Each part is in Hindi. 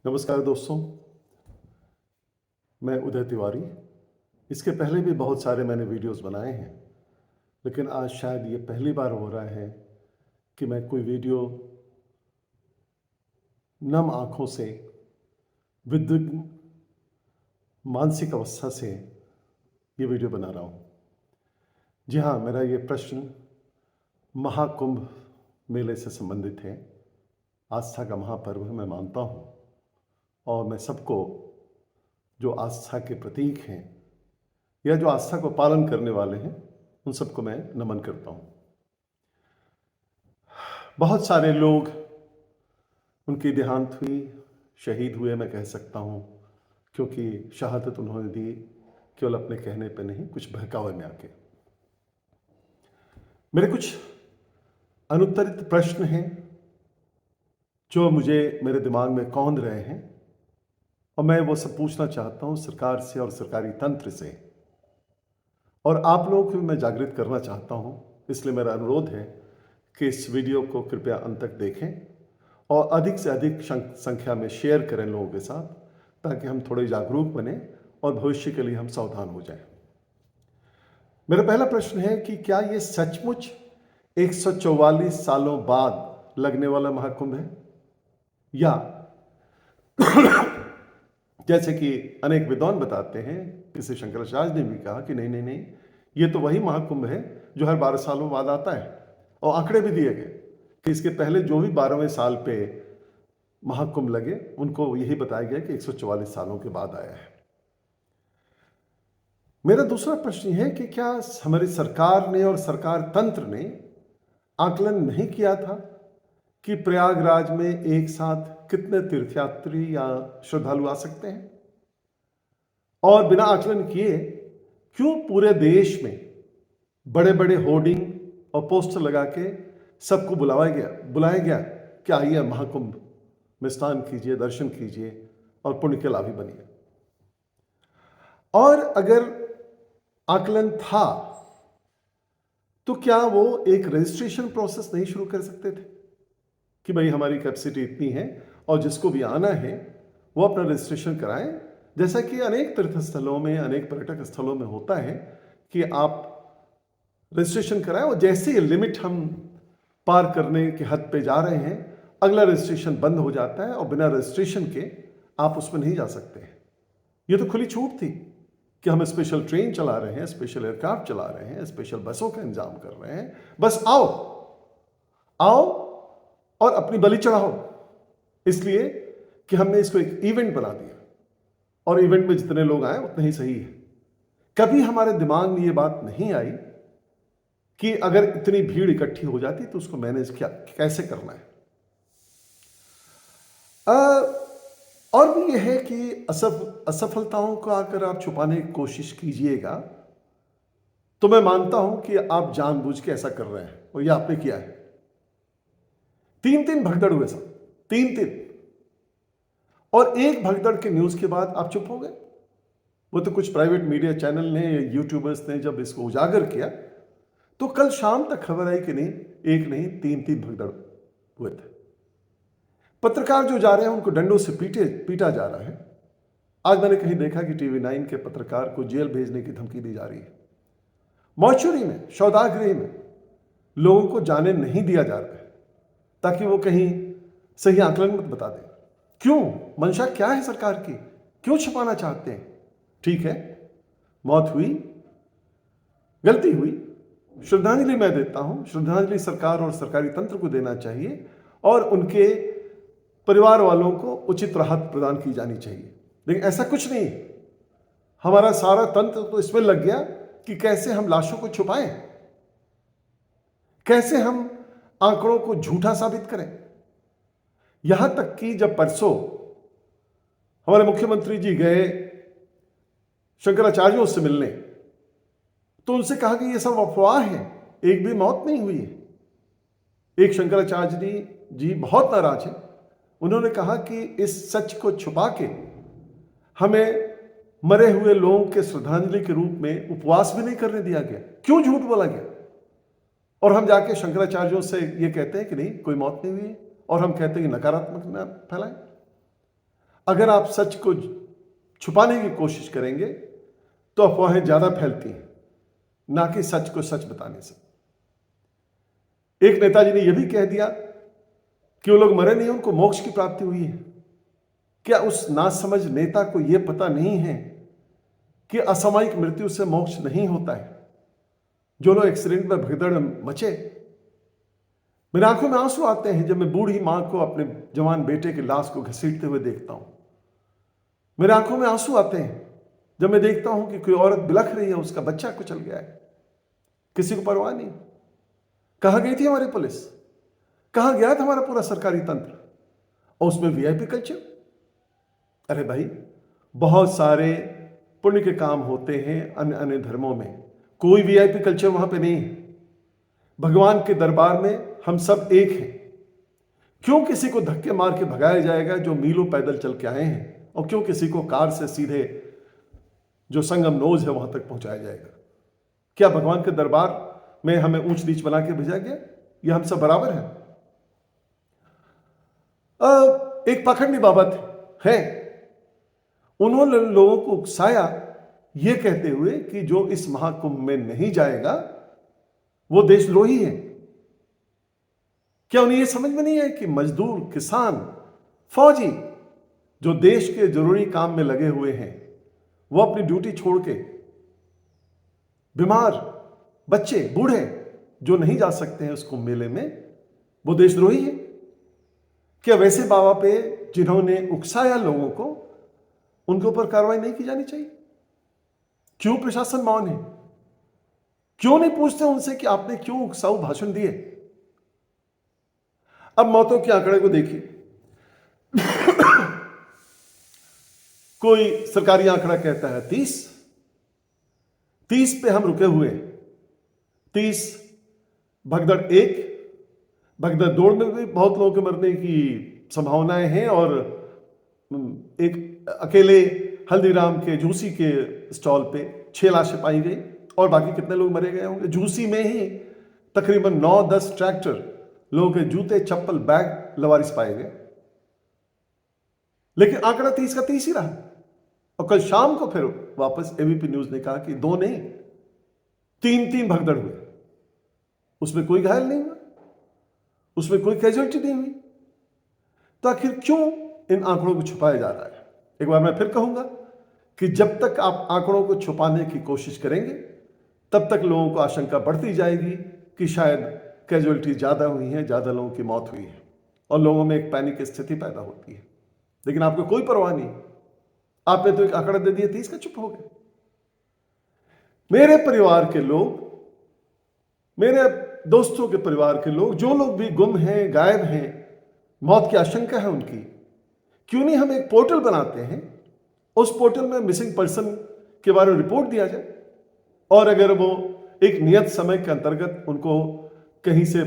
नमस्कार दोस्तों, मैं उदय तिवारी। इसके पहले भी बहुत सारे मैंने वीडियोस बनाए हैं, लेकिन आज शायद ये पहली बार हो रहा है कि मैं कोई वीडियो नम आँखों से, विद्विग्न मानसिक अवस्था से ये वीडियो बना रहा हूँ। जी हाँ, मेरा ये प्रश्न महाकुंभ मेले से संबंधित है। आस्था का महापर्व मैं मानता हूँ और मैं सबको जो आस्था के प्रतीक हैं या जो आस्था को पालन करने वाले हैं, उन सबको मैं नमन करता हूँ। बहुत सारे लोग उनकी देहांत हुई, शहीद हुए मैं कह सकता हूँ, क्योंकि शहादत उन्होंने दी केवल अपने कहने पे नहीं, कुछ बहकावे में आके। मेरे कुछ अनुत्तरित प्रश्न हैं जो मुझे मेरे दिमाग में कौंध रहे हैं और मैं वो सब पूछना चाहता हूँ सरकार से और सरकारी तंत्र से, और आप लोगों को भी मैं जागृत करना चाहता हूँ। इसलिए मेरा अनुरोध है कि इस वीडियो को कृपया अंत तक देखें और अधिक से अधिक संख्या में शेयर करें लोगों के साथ, ताकि हम थोड़े जागरूक बने और भविष्य के लिए हम सावधान हो जाएं। मेरा पहला प्रश्न है कि क्या ये सचमुच 144 सालों बाद लगने वाला महाकुंभ है, या जैसे कि अनेक विद्वान बताते हैं, जैसे शंकराचार्य ने भी कहा कि नहीं नहीं नहीं, ये तो वही महाकुंभ है जो हर 12 सालों बाद आता है। और आंकड़े भी दिए गए कि इसके पहले जो भी 12वें साल पे महाकुंभ लगे, उनको यही बताया गया कि 144 सालों के बाद आया है। मेरा दूसरा प्रश्न है कि क्या हमारी सरकार ने और सरकार तंत्र ने आकलन नहीं किया था कि प्रयागराज में एक साथ कितने तीर्थयात्री या श्रद्धालु आ सकते हैं, और बिना आकलन किए क्यों पूरे देश में बड़े बड़े होर्डिंग और पोस्टर लगा के सबको बुलाया गया कि आइए महाकुंभ में स्नान कीजिए, दर्शन कीजिए और पुण्य के लाभी बनिए। और अगर आकलन था तो क्या वो एक रजिस्ट्रेशन प्रोसेस नहीं शुरू कर सकते थे कि भाई हमारी कैपेसिटी इतनी है और जिसको भी आना है वो अपना रजिस्ट्रेशन कराएं, जैसा कि अनेक तीर्थ स्थलों में, अनेक पर्यटक स्थलों में होता है कि आप रजिस्ट्रेशन कराएं और जैसे ही लिमिट हम पार करने के हद पे जा रहे हैं, अगला रजिस्ट्रेशन बंद हो जाता है और बिना रजिस्ट्रेशन के आप उसमें नहीं जा सकते हैं। ये तो खुली छूट थी कि हम स्पेशल ट्रेन चला रहे हैं, स्पेशल एयरक्राफ्ट चला रहे हैं, स्पेशल बसों का इंतजाम कर रहे हैं, बस आओ और अपनी बलि चढ़ाओ, इसलिए कि हमने इसको एक इवेंट बना दिया और इवेंट में जितने लोग आए उतने ही सही है। कभी हमारे दिमाग में ये बात नहीं आई कि अगर इतनी भीड़ इकट्ठी हो जाती तो उसको मैनेज कैसे करना है। और भी यह है कि असफलताओं को अगर आप छुपाने की कोशिश कीजिएगा तो मैं मानता हूं कि आप जानबूझ के ऐसा कर रहे हैं, और यह आपने किया है। 3 भगदड़ हुए सब, 3 और एक भगदड़ के न्यूज के बाद आप चुप हो गए। वो तो कुछ प्राइवेट मीडिया चैनल ने या यूट्यूबर्स ने जब इसको उजागर किया तो कल शाम तक खबर आई कि नहीं, एक नहीं 3 भगदड़ हुए थे। पत्रकार जो जा रहे हैं उनको डंडों से पीटा जा रहा है। आज मैंने कहीं देखा कि TV9 के पत्रकार को जेल भेजने की धमकी दी जा रही है। मॉर्चुरी में, शौदागृह में लोगों को जाने नहीं दिया जा रहा है ताकि वो कहीं सही आकलन मत बता दें। क्यों? मंशा क्या है सरकार की? क्यों छिपाना चाहते हैं? ठीक है, मौत हुई, गलती हुई, श्रद्धांजलि मैं देता हूं। श्रद्धांजलि सरकार और सरकारी तंत्र को देना चाहिए और उनके परिवार वालों को उचित राहत प्रदान की जानी चाहिए। लेकिन ऐसा कुछ नहीं, हमारा सारा तंत्र तो इसमें लग गया कि कैसे हम लाशों को छुपाएं, कैसे हम आंकड़ों को झूठा साबित करें। यहां तक कि जब परसों हमारे मुख्यमंत्री जी गए शंकराचार्यों से मिलने तो उनसे कहा कि यह सब अफवाह है, एक भी मौत नहीं हुई है। एक शंकराचार्य जी बहुत नाराज हैं। उन्होंने कहा कि इस सच को छुपा के हमें मरे हुए लोगों के श्रद्धांजलि के रूप में उपवास भी नहीं करने दिया गया। क्यों झूठ बोला गया? और हम जाके शंकराचार्यों से ये कहते हैं कि नहीं, कोई मौत नहीं हुई है, और हम कहते हैं कि नकारात्मक न फैलाएं। अगर आप सच को छुपाने की कोशिश करेंगे तो अफवाहें ज्यादा फैलती हैं, ना कि सच को सच बताने से। एक नेताजी ने यह भी कह दिया कि वो लोग मरे नहीं, उनको मोक्ष की प्राप्ति हुई है। क्या उस नासमझ नेता को यह पता नहीं है कि असामयिक मृत्यु से मोक्ष नहीं होता है? जो लोग एक्सीडेंट में भगदड़ मचे, मेरे आंखों में आंसू आते हैं जब मैं बूढ़ी मां को अपने जवान बेटे की लाश को घसीटते हुए देखता हूं। मेरे आंखों में आंसू आते हैं जब मैं देखता हूं कि कोई औरत बिलख रही है, उसका बच्चा कुचल गया है, किसी को परवाह नहीं। कहां गई थी हमारी पुलिस? कहां गया था हमारा पूरा सरकारी तंत्र? और उसमें वीआईपी कल्चर। अरे भाई, बहुत सारे पुण्य के काम होते हैं अन्य अन्य धर्मों में, कोई वीआईपी कल्चर वहां पे नहीं है। भगवान के दरबार में हम सब एक हैं। क्यों किसी को धक्के मार के भगाया जाएगा जो मीलों पैदल चल के आए हैं, और क्यों किसी को कार से सीधे जो संगम नोज है वहां तक पहुंचाया जाएगा? क्या भगवान के दरबार में हमें ऊंच नीच बना के भेजा गया? यह हम सब बराबर हैं? एक पाखंडी बाबा है, उन्होंने लोगों को उकसाया यह कहते हुए कि जो इस महाकुंभ में नहीं जाएगा वो देशद्रोही है। क्या उन्हें यह समझ में नहीं है कि मजदूर, किसान, फौजी जो देश के जरूरी काम में लगे हुए हैं, वो अपनी ड्यूटी छोड़ के, बीमार बच्चे, बूढ़े जो नहीं जा सकते हैं उस कुंभ मेले में, वो देशद्रोही है? क्या वैसे बाबा पे जिन्होंने उकसाया लोगों को, उनके ऊपर कार्रवाई नहीं की जानी चाहिए? क्यों प्रशासन मौन है? क्यों नहीं पूछते उनसे कि आपने क्यों उकसाऊ भाषण दिए? अब मौतों के आंकड़े को देखिए। कोई सरकारी आंकड़ा कहता है 30 पे हम रुके हुए। 30 भगदड़ 1, भगदड़ 2 में भी बहुत लोगों के मरने की संभावनाएं हैं, और एक अकेले हल्दीराम के झूसी के स्टॉल पे 6 लाशें पाई गई, और बाकी कितने लोग मरे गए होंगे? झूसी में ही तकरीबन 9-10 ट्रैक्टर, लोगों के जूते, चप्पल, बैग लवारिस पाए गए। लेकिन आंकड़ा 30 का 30 ही रहा। और कल शाम को फिर वापस एबीपी न्यूज ने कहा कि 2 नहीं, 3 भगदड़ हुए, उसमें कोई घायल नहीं हुआ, उसमें कोई कैजुअलिटी नहीं हुई। तो आखिर क्यों इन आंकड़ों को छुपाया जा रहा है? एक बार मैं फिर कहूंगा कि जब तक आप आंकड़ों को छुपाने की कोशिश करेंगे, तब तक लोगों को आशंका बढ़ती जाएगी कि शायद कैजुअलिटी ज्यादा हुई है, ज्यादा लोगों की मौत हुई है, और लोगों में एक पैनिक स्थिति पैदा होती है। लेकिन आपको कोई परवाह नहीं, आपने तो एक आंकड़ा दे दिया, 30 का, चुप हो गए। मेरे परिवार के लोग, मेरे दोस्तों के परिवार के लोग, जो लोग भी गुम हैं, गायब हैं, मौत की आशंका है उनकी, क्यों नहीं हम एक पोर्टल बनाते हैं, उस पोर्टल में मिसिंग पर्सन के बारे में रिपोर्ट दिया जाए, और अगर वो एक नियत समय के अंतर्गत उनको कहीं से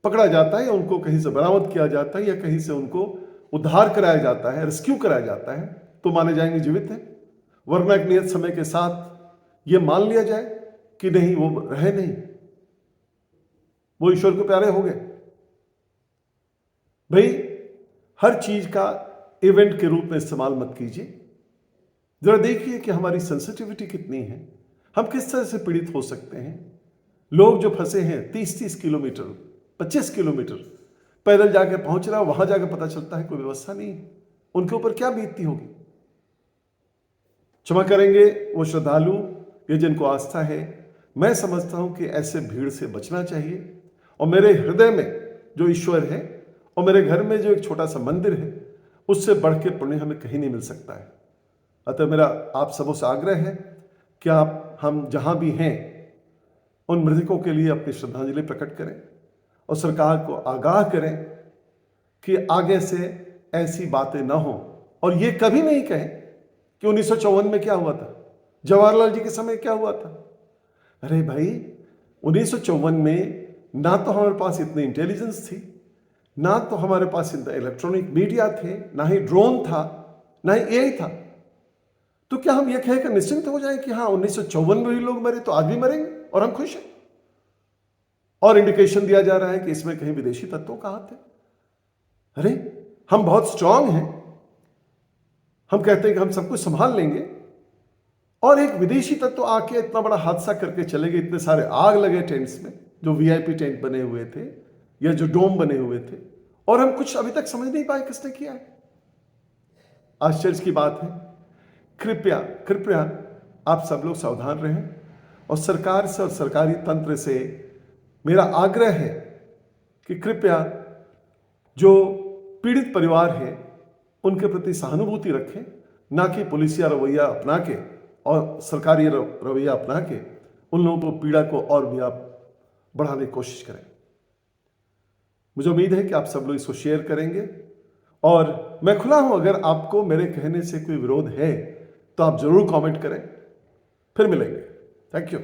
पकड़ा जाता है, या उनको कहीं से बरामद किया जाता है, या कहीं से उनको उद्धार कराया जाता है, रेस्क्यू कराया जाता है, तो माने जाएंगे जीवित है। वरना एक नियत समय के साथ यह मान लिया जाए कि नहीं, वो रहे नहीं, वो ईश्वर को प्यारे हो गए। भाई, हर चीज का इवेंट के रूप में इस्तेमाल मत कीजिए। जरा देखिए कि हमारी सेंसिटिविटी कितनी है, हम किस तरह से पीड़ित हो सकते हैं। लोग जो फंसे हैं 30-30 किलोमीटर, 25 किलोमीटर पैदल जाके पहुंच रहा, वहां जाकर पता चलता है कोई व्यवस्था नहीं है, उनके ऊपर क्या बीतती होगी। क्षमा करेंगे वो श्रद्धालु या जिनको आस्था है। मैं समझता हूं कि ऐसे भीड़ से बचना चाहिए, और मेरे हृदय में जो ईश्वर है, और मेरे घर में जो एक छोटा सा मंदिर है, उससे बढ़ के पुण्य हमें कहीं नहीं मिल सकता है। अतः मेरा आप सबों से आग्रह है कि आप, हम जहां भी हैं, उन मृतकों के लिए अपनी श्रद्धांजलि प्रकट करें, और सरकार को आगाह करें कि आगे से ऐसी बातें ना हो, और ये कभी नहीं कहें कि 1954 में क्या हुआ था, जवाहरलाल जी के समय क्या हुआ था। अरे भाई, 1954 में ना तो हमारे पास इतनी इंटेलिजेंस थी, ना तो हमारे पास इतना इलेक्ट्रॉनिक मीडिया थे, ना ही ड्रोन था, ना ही एआई था। तो क्या हम ये कहकर निश्चिंत हो जाएं कि हाँ, 1954 में भी लोग मरे तो आज भी मरेंगे और हम खुश हैं? और इंडिकेशन दिया जा रहा है कि इसमें कहीं विदेशी तत्वों का हाथ है। अरे, हम बहुत स्ट्रांग हैं, हम कहते हैं कि हम सब कुछ संभाल लेंगे, और एक विदेशी तत्व आके इतना बड़ा हादसा करके चले गए, इतने सारे आग लगे टेंट्स में, जो वीआईपी टेंट बने हुए थे या जो डोम बने हुए थे, और हम कुछ अभी तक समझ नहीं पाए किसने किया है। आश्चर्य की बात है। कृपया कृपया आप सब लोग सावधान रहें, और सरकार से और सरकारी तंत्र से मेरा आग्रह है कि कृपया जो पीड़ित परिवार है उनके प्रति सहानुभूति रखें, ना कि पुलिसिया रवैया अपना के और सरकारी रवैया अपना के उन लोगों को पीड़ा को और भी आप बढ़ाने की कोशिश करें। मुझे उम्मीद है कि आप सब लोग इसको शेयर करेंगे, और मैं खुला हूं, अगर आपको मेरे कहने से कोई विरोध है तो आप जरूर कमेंट करें। फिर मिलेंगे। Thank you.